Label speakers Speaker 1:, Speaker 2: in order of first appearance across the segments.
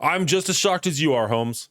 Speaker 1: I'm just as shocked as you are, Holmes.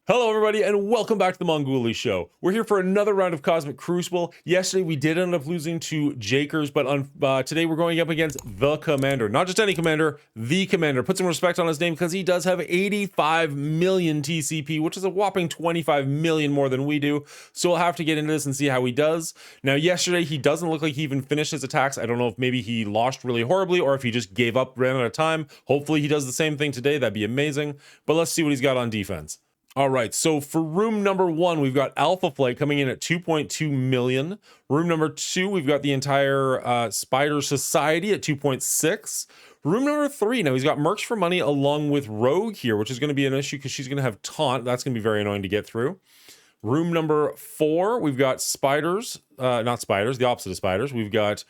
Speaker 1: Hello, everybody, and welcome back to the Mongooli Show. We're here for another round of Cosmic Crucible. Yesterday, we did end up losing to Jakers, but today we're going up against the Commander. Not just any Commander, the Commander. Put some respect on his name because he does have 85 million TCP, which is a whopping 25 million more than we do. So we'll have to get into this and see how he does. Now, yesterday, he doesn't look like he even finished his attacks. I don't know if maybe he lost really horribly or if he just gave up, ran out of time. Hopefully, he does the same thing today. That'd be amazing. But let's see what he's got on defense. All right, so for room number 1, we've got Alpha Flight coming in at 2.2 million. Room number 2, we've got the entire Spider Society at 2.6. Room number 3, now he's got Mercs for Money along with Rogue here, which is going to be an issue because she's going to have Taunt. That's going to be very annoying to get through. Room number 4, we've got Spiders, not Spiders, the opposite of Spiders. We've got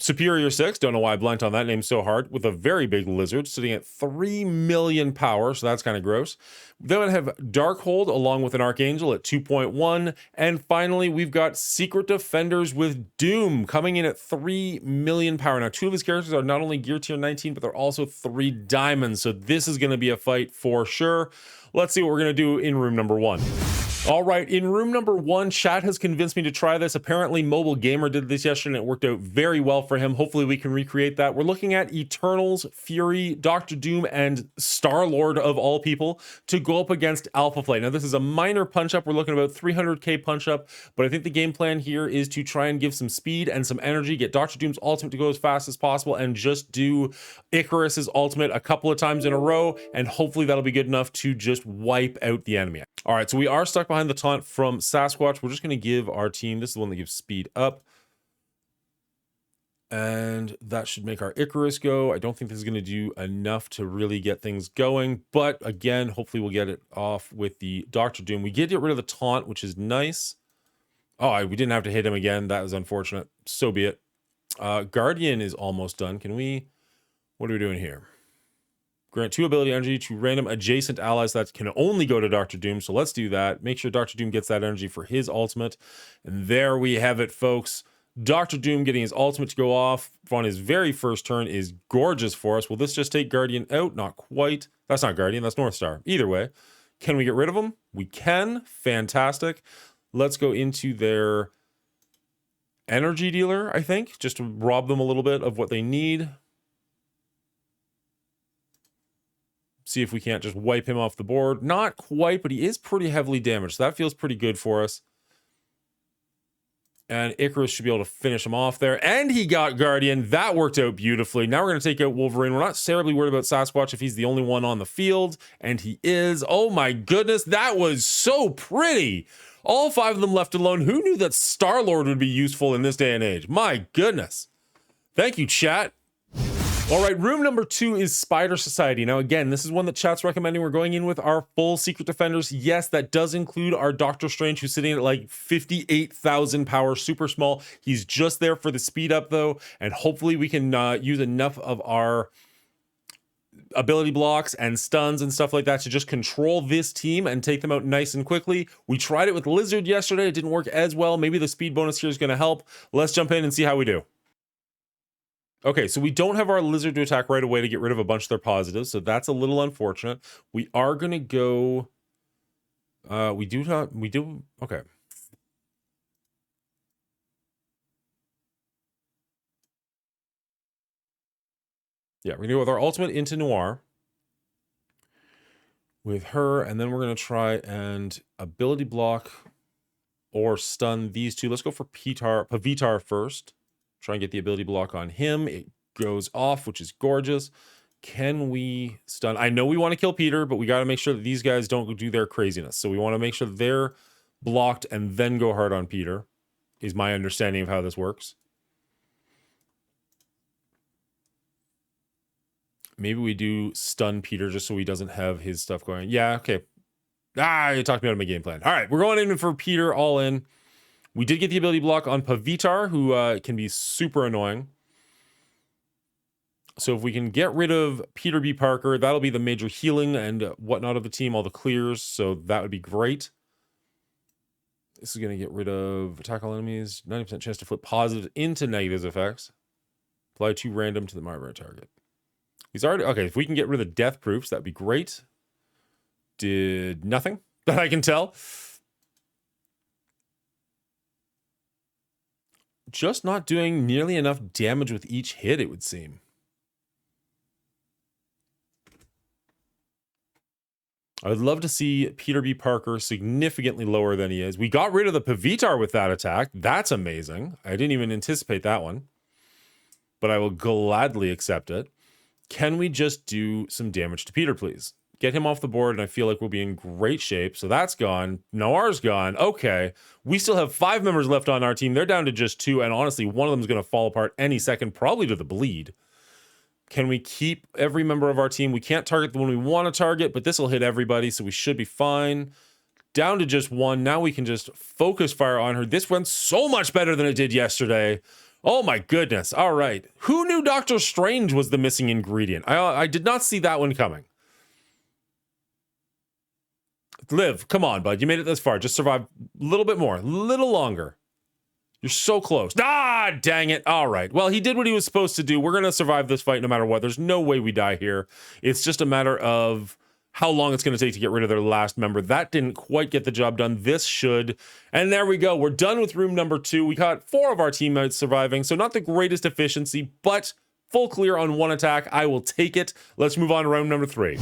Speaker 1: Superior 6, don't know why I blanked on that name so hard, with a very big lizard sitting at 3 million power, so that's kind of gross. Then we have Darkhold along with an Archangel at 2.1, and finally we've got Secret Defenders with Doom coming in at 3 million power. Now, 2 of his characters are not only gear tier 19, but they're also 3 diamonds, so this is going to be a fight for sure. Let's see what we're going to do in room number 1. All right, in room number 1, chat has convinced me to try this. Apparently, Mobile Gamer did this yesterday, and it worked out very well for him. Hopefully, we can recreate that. We're looking at Eternals, Fury, Dr. Doom, and STARLORD of all people to go up against Alpha Flight. Now, this is a minor punch-up. We're looking at about 300k punch-up, but I think the game plan here is to try and give some speed and some energy, get Dr. Doom's ultimate to go as fast as possible, and just do Icarus's ultimate a couple of times in a row, and hopefully that'll be good enough to just wipe out the enemy. All right, so we are stuck behind the taunt from Sasquatch. We're just going to give our team, this is the one that gives speed up. And that should make our Icarus go. I don't think this is going to do enough to really get things going. But again, hopefully we'll get it off with the Dr. Doom. We did get rid of the taunt, which is nice. Oh, we didn't have to hit him again. That was unfortunate. So be it. Guardian is almost done. Can we... What are we doing here? Grant 2 ability energy to random adjacent allies that can only go to Dr. Doom. So let's do that. Make sure Dr. Doom gets that energy for his ultimate. And there we have it, folks. Dr. Doom getting his ultimate to go off on his very first turn is gorgeous for us. Will this just take Guardian out? Not quite. That's not Guardian. That's North Star. Either way. Can we get rid of him? We can. Fantastic. Let's go into their energy dealer, I think, just to rob them a little bit of what they need. See if we can't just wipe him off the board. Not quite, but he is pretty heavily damaged. So that feels pretty good for us. And Icarus should be able to finish him off there. And he got Guardian. That worked out beautifully. Now we're going to take out Wolverine. We're not terribly worried about Sasquatch if he's the only one on the field. And he is. Oh my goodness, that was so pretty. All 5 of them left alone. Who knew that STARLORD would be useful in this day and age? My goodness. Thank you, chat. All right, room number 2 is Spider Society. Now, again, this is one that chat's recommending. We're going in with our full Secret Defenders. Yes, that does include our Doctor Strange, who's sitting at like 58,000 power, super small. He's just there for the speed up, though, and hopefully we can use enough of our ability blocks and stuns and stuff like that to just control this team and take them out nice and quickly. We tried it with Lizard yesterday. It didn't work as well. Maybe the speed bonus here is going to help. Let's jump in and see how we do. Okay, so we don't have our Lizard to attack right away to get rid of a bunch of their positives, so that's a little unfortunate. We are going to go... Okay. Yeah, we're going to go with our ultimate into Noir. With her, and then we're going to try and ability block or stun these two. Let's go for Pavitar first. Try and get the ability block on him. It goes off, which is gorgeous. Can we stun? I know we want to kill Peter, but we got to make sure that these guys don't do their craziness. So we want to make sure they're blocked and then go hard on Peter, is my understanding of how this works. Maybe we do stun Peter just so he doesn't have his stuff going. Yeah, okay. You talked me out of my game plan. All right, we're going in for Peter all in. We did get the ability block on Pavitar, who can be super annoying. So if we can get rid of Peter B. Parker, that'll be the major healing and whatnot of the team, all the clears, so that would be great. This is going to get rid of attack all enemies, 90% chance to flip positive into negative effects. Apply 2 random to the Marbury target. He's already... Okay, if we can get rid of death proofs, that'd be great. Did nothing that I can tell. Just not doing nearly enough damage with each hit, it would seem. I would love to see Peter B. Parker significantly lower than he is. We got rid of the Pavitar with that attack. That's amazing. I didn't even anticipate that one. But I will gladly accept it. Can we just do some damage to Peter, please? Get him off the board, and I feel like we'll be in great shape. So that's gone. Noir's gone. Okay. We still have 5 members left on our team. They're down to just 2, and honestly, one of them is going to fall apart any second, probably to the bleed. Can we keep every member of our team? We can't target the one we want to target, but this will hit everybody, so we should be fine. Down to just 1. Now we can just focus fire on her. This went so much better than it did yesterday. Oh my goodness. All right. Who knew Doctor Strange was the missing ingredient? I did not see that one coming. Liv, come on, bud. You made it this far. Just survive a little bit more. A little longer. You're so close. Ah, dang it. All right. Well, he did what he was supposed to do. We're going to survive this fight no matter what. There's no way we die here. It's just a matter of how long it's going to take to get rid of their last member. That didn't quite get the job done. This should. And there we go. We're done with room number 2. We got 4 of our teammates surviving. So not the greatest efficiency, but full clear on 1 attack. I will take it. Let's move on to room number 3.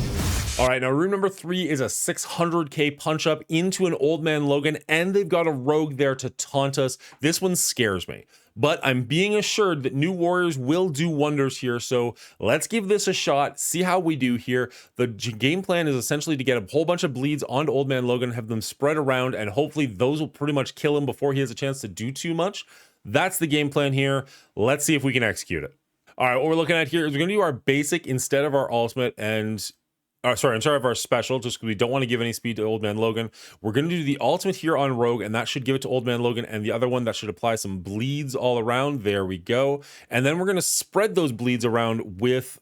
Speaker 1: All right, now room number 3 is a 600k punch up into an Old Man Logan, and they've got a rogue there to taunt us. This one scares me, but I'm being assured that new warriors will do wonders here, so let's give this a shot, see how we do here. The game plan is essentially to get a whole bunch of bleeds onto Old Man Logan, have them spread around, and hopefully those will pretty much kill him before he has a chance to do too much. That's the game plan here. Let's see if we can execute it. All right, what we're looking at here is we're going to do our basic instead of our ultimate, and instead of our special, just because we don't want to give any speed to Old Man Logan. We're going to do the ultimate here on Rogue, and that should give it to Old Man Logan, and the other one, that should apply some bleeds all around. There we go. And then we're going to spread those bleeds around with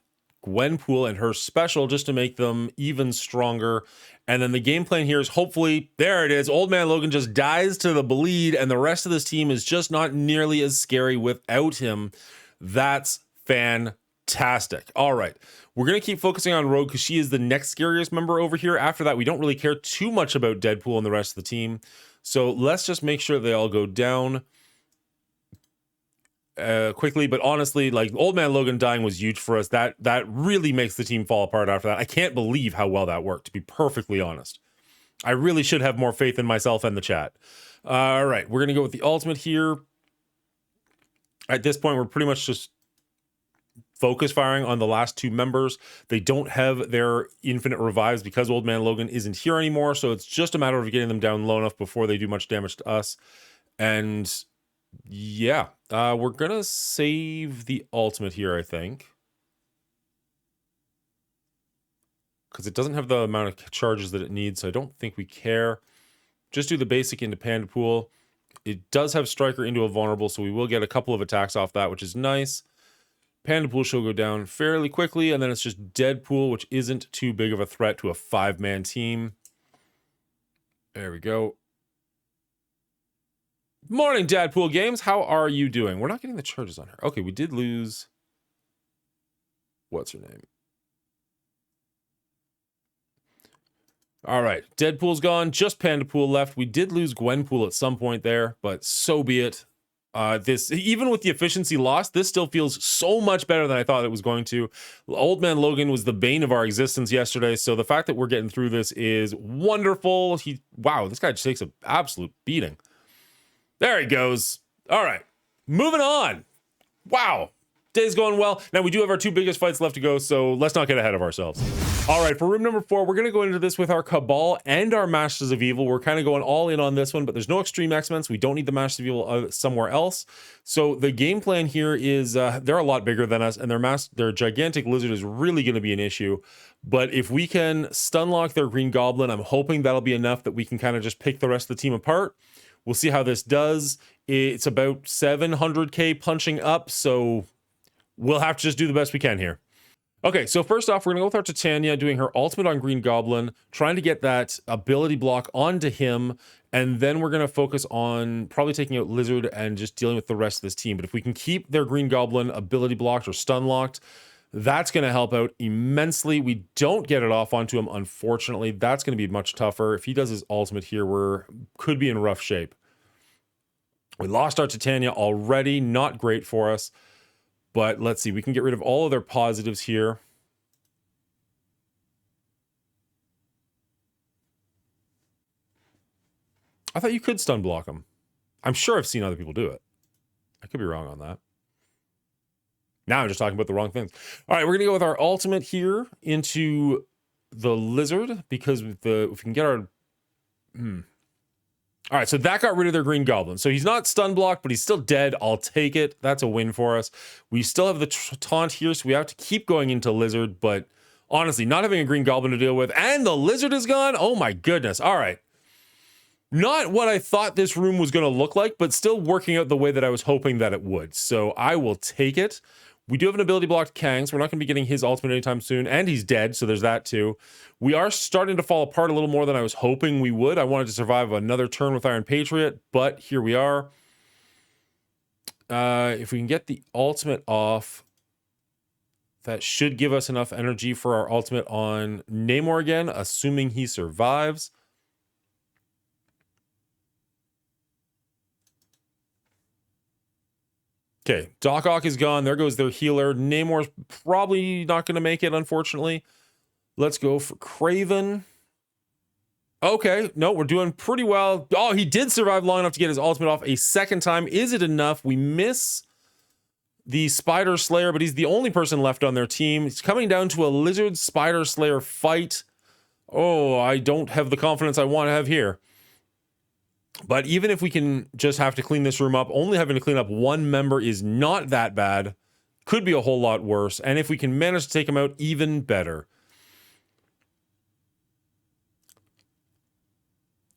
Speaker 1: Gwenpool and her special just to make them even stronger. And then the game plan here is hopefully, there it is, Old Man Logan just dies to the bleed, and the rest of this team is just not nearly as scary without him. That's fantastic. All right. We're going to keep focusing on Rogue because she is the next scariest member over here. After that, we don't really care too much about Deadpool and the rest of the team. So let's just make sure they all go down quickly. But honestly, like, Old Man Logan dying was huge for us. That really makes the team fall apart after that. I can't believe how well that worked, to be perfectly honest. I really should have more faith in myself and the chat. All right, we're going to go with the ultimate here. At this point, we're pretty much just focus firing on the last 2 members. They don't have their infinite revives because Old Man Logan isn't here anymore, so it's just a matter of getting them down low enough before they do much damage to us. And yeah, we're gonna save the ultimate here, I think, because it doesn't have the amount of charges that it needs, so I don't think we care. Just do the basic into Panda Pool. It does have Striker into a vulnerable, so we will get a couple of attacks off that, which is nice. Panda Pool shall go down fairly quickly, and then it's just Deadpool, which isn't too big of a threat to a 5-man team. There we go. Morning, Deadpool Games. How are you doing? We're not getting the charges on her. Okay, we did lose... What's her name? All right, Deadpool's gone. Just Panda Pool left. We did lose Gwenpool at some point there, but so be it. This, even with the efficiency lost, this still feels so much better than I thought it was going to. Old Man Logan was the bane of our existence yesterday, so the fact that we're getting through this is wonderful. Wow, this guy just takes an absolute beating. There he goes. All right, moving on. Wow, day's going well. Now, we do have our 2 biggest fights left to go, so let's not get ahead of ourselves. All right, for room number 4, we're going to go into this with our Cabal and our Masters of Evil. We're kind of going all in on this one, but there's no Extreme X-Men, so we don't need the Masters of Evil somewhere else. So the game plan here is they're a lot bigger than us, and their gigantic lizard is really going to be an issue. But if we can stun lock their Green Goblin, I'm hoping that'll be enough that we can kind of just pick the rest of the team apart. We'll see how this does. It's about 700k punching up, so we'll have to just do the best we can here. Okay, so first off, we're going to go with our Titania, doing her ultimate on Green Goblin, trying to get that ability block onto him, and then we're going to focus on probably taking out Lizard and just dealing with the rest of this team. But if we can keep their Green Goblin ability blocked or stun locked, That's going to help out immensely. We don't get it off onto him, unfortunately. That's going to be much tougher. If he does his ultimate here, could be in rough shape. We lost our Titania already. Not great for us. But let's see. We can get rid of all of their positives here. I thought you could stun block him. I'm sure I've seen other people do it. I could be wrong on that. Now I'm just talking about the wrong things. All right, we're going to go with our ultimate here into the lizard because if we can get our... All right, so that got rid of their green goblin. So he's not stun blocked, but he's still dead. I'll take it. That's a win for us. We still have the taunt here, so we have to keep going into lizard. But honestly, not having a green goblin to deal with, and the lizard is gone. Oh my goodness. All right. Not what I thought this room was going to look like, but still working out the way that I was hoping that it would. So I will take it. We do have an ability blocked Kang, so we're not going to be getting his ultimate anytime soon, and he's dead, so there's that too. We are starting to fall apart a little more than I was hoping we would. I wanted to survive another turn with Iron Patriot, but here we are. If we can get the ultimate off, that should give us enough energy for our ultimate on Namor again, assuming he survives. Okay, Doc Ock is gone. There goes their healer. Namor's probably not going to make it, unfortunately. Let's go for Craven. Okay, no, we're doing pretty well. Oh, he did survive long enough to get his ultimate off a second time. Is it enough? We miss the Spider Slayer, but he's the only person left on their team. It's coming down to a Lizard Spider Slayer fight. Oh, I don't have the confidence I want to have here. But even if we can just have to clean this room up, only having to clean up one member is not that bad. Could be a whole lot worse. And if we can manage to take him out, even better.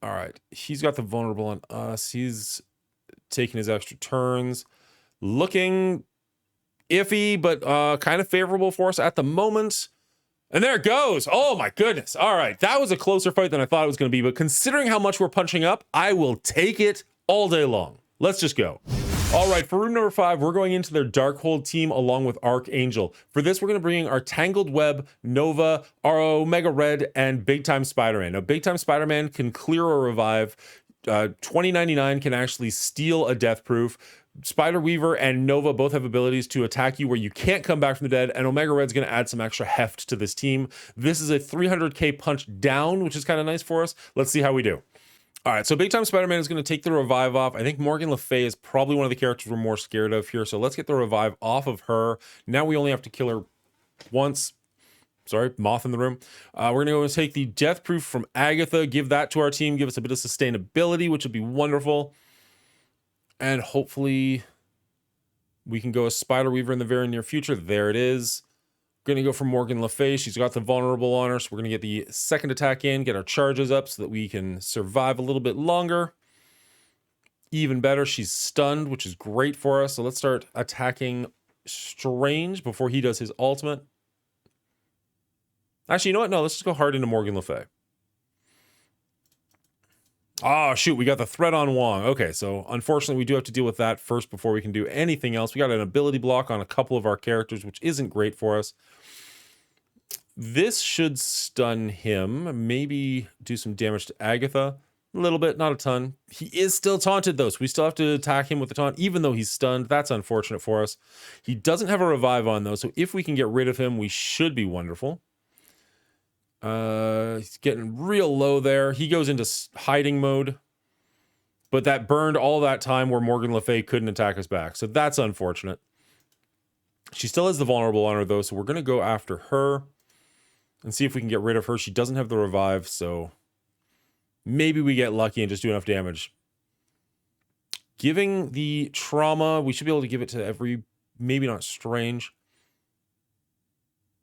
Speaker 1: All right. He's got the vulnerable on us. He's taking his extra turns. Looking iffy, but kind of favorable for us at the moment. And there it goes. Oh my goodness. All right. That was a closer fight than I thought it was going to be. But considering how much we're punching up, I will take it all day long. Let's just go. All right. For room number 5, we're going into their Darkhold team along with Archangel. For this, we're going to bring our Tangled Web, Nova, our Omega Red, and Big Time Spider-Man. Now, Big Time Spider-Man can clear or revive. 2099 can actually steal a death proof. Spider Weaver and Nova both have abilities to attack you where you can't come back from the dead, and Omega Red's going to add some extra heft to this team. This is a 300k punch down, which is kind of nice for us. Let's see how we do. All right, so Big Time Spider-Man is going to take the revive off. I think Morgan Le Fay is probably one of the characters we're more scared of here, so let's get the revive off of her. Now we only have to kill her once. Sorry, moth in the room. We're going to go and take the death proof from Agatha, give that to our team, give us a bit of sustainability, which would be wonderful. And hopefully we can go a Spider Weaver in the very near future. There it is. We're going to go for Morgan Le Fay. She's got the vulnerable on her, so we're going to get the second attack in, get our charges up so that we can survive a little bit longer. Even better, she's stunned, which is great for us. So let's start attacking Strange before he does his ultimate. Actually, you know what? No, let's just go hard into Morgan Le Fay. Oh, shoot, we got the threat on Wong. Okay, so unfortunately, we do have to deal with that first before we can do anything else. We got an ability block on a couple of our characters, which isn't great for us. This should stun him. Maybe do some damage to Agatha. A little bit, not a ton. He is still taunted, though, so we still have to attack him with the taunt, even though he's stunned. That's unfortunate for us. He doesn't have a revive on, though, so if we can get rid of him, we should be wonderful. He's getting real low there. He goes into hiding mode, but that burned all that time where Morgan Le Fay couldn't attack us back, so that's unfortunate. She still has the vulnerable on her, though, so we're going to go after her and see if we can get rid of her. She doesn't have the revive, so maybe we get lucky and just do enough damage. Giving the trauma, we should be able to give it to every, maybe not Strange.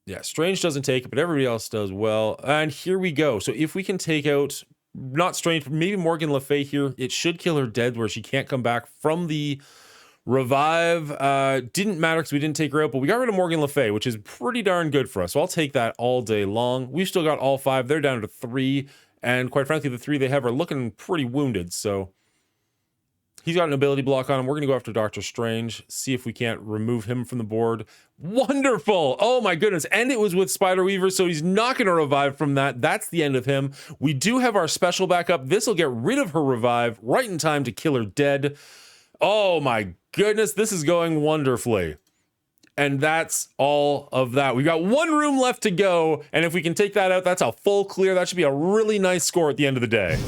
Speaker 1: Yeah, Strange doesn't take it, but everybody else does well. And here we go. So if we can take out, not Strange, but maybe Morgan Le Fay here, it should kill her dead where she can't come back from the revive. Didn't matter because we didn't take her out, but we got rid of Morgan Le Fay, which is pretty darn good for us. So I'll take that all day long. We've still got all 5. They're down to 3. And quite frankly, the 3 they have are looking pretty wounded. So He's got an ability block on him. We're going to go after Doctor Strange, see if we can't remove him from the board. Wonderful. Oh my goodness. And it was with Spider Weaver, so he's not going to revive from that. That's the end of him. We do have our special backup. This will get rid of her revive right in time to kill her dead. Oh my goodness. This is going wonderfully. And that's all of that. We've got one room left to go. And if we can take that out, that's a full clear. That should be a really nice score at the end of the day.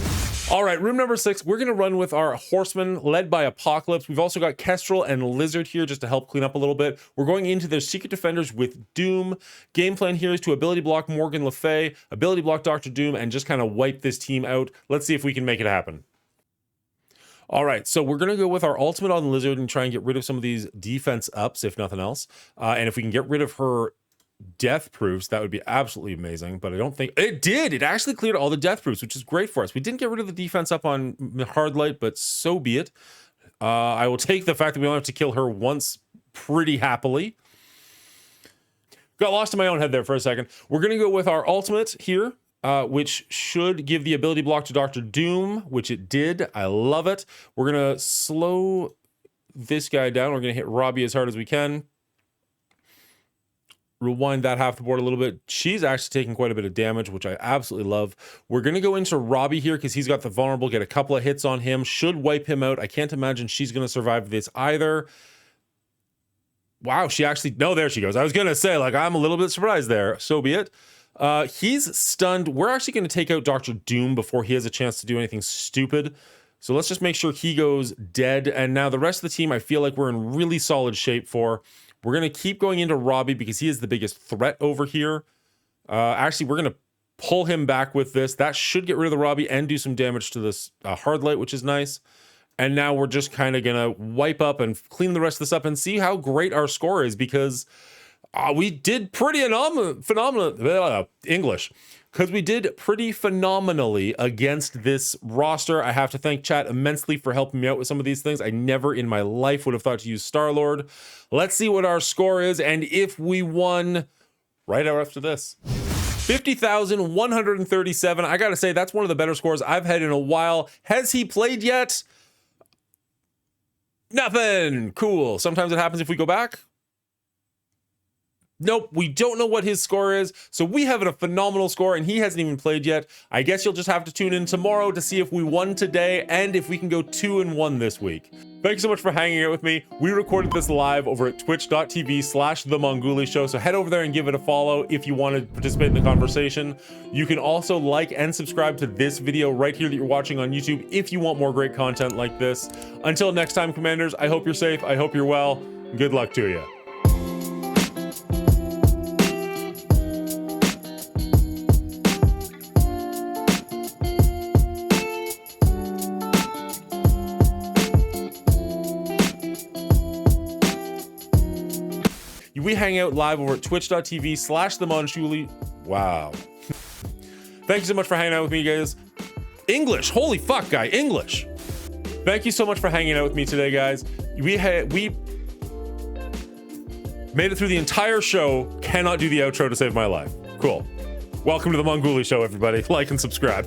Speaker 1: All right, room number 6, we're going to run with our Horseman led by Apocalypse. We've also got Kestrel and Lizard here just to help clean up a little bit. We're going into their Secret Defenders with Doom. Game plan here is to ability block Morgan Le Fay, ability block Dr. Doom, and just kind of wipe this team out. Let's see if we can make it happen. All right, so we're going to go with our ultimate on Lizard and try and get rid of some of these defense ups, if nothing else. And if we can get rid of her death proofs, that would be absolutely amazing, but I don't think it did. It actually cleared all the death proofs, which is great for us. We didn't get rid of the defense up on Hard Light, but so be it. I will take the fact that we only have to kill her once pretty happily. Got lost in my own head there for a second. We're going to go with our ultimate here, which should give the ability block to Dr. Doom, which it did. I love it. We're going to slow this guy down. We're going to hit Robbie as hard as we can. Rewind that half the board a little bit. She's actually taking quite a bit of damage, which I absolutely love. We're going to go into Robbie here because he's got the vulnerable, get a couple of hits on him, should wipe him out. I can't imagine she's going to survive this either. Wow, she actually, no, there she goes. I was going to say, like, I'm a little bit surprised there. So be it. He's stunned. We're actually going to take out Dr. Doom before he has a chance to do anything stupid. So let's just make sure he goes dead. And now the rest of the team, I feel like we're in really solid shape for. We're going to keep going into Robbie because he is the biggest threat over here. Actually, we're going to pull him back with this. That should get rid of the Robbie and do some damage to this Hard Light, which is nice. And now we're just kind of going to wipe up and clean the rest of this up and see how great our score is because we did pretty phenomenal English. Because we did pretty phenomenally against this roster. I have to thank chat immensely for helping me out with some of these things. I never in my life would have thought to use STARLORD. Let's see what our score is and if we won right after this. 50,137. I gotta say, that's one of the better scores I've had in a while. Has he played yet? Nothing. Cool. Sometimes it happens if we go back. Nope, we don't know what his score is, so we have a phenomenal score, and he hasn't even played yet. I guess you'll just have to tune in tomorrow to see if we won today, and if we can go 2-1 this week. Thank you so much for hanging out with me. We recorded this live over at twitch.tv/The Mongooli Show, so head over there and give it a follow if you want to participate in the conversation. You can also like and subscribe to this video right here that you're watching on YouTube if you want more great content like this. Until next time, Commanders, I hope you're safe, I hope you're well, good luck to you. We hang out live over at twitch.tv/The Mongooli. Wow. Thank you so much for hanging out with me, guys. English. Holy fuck, guy. English. Thank you so much for hanging out with me today, guys. We made it through the entire show. Cannot do the outro to save my life. Cool. Welcome to The Mongooli Show, everybody. Like and subscribe.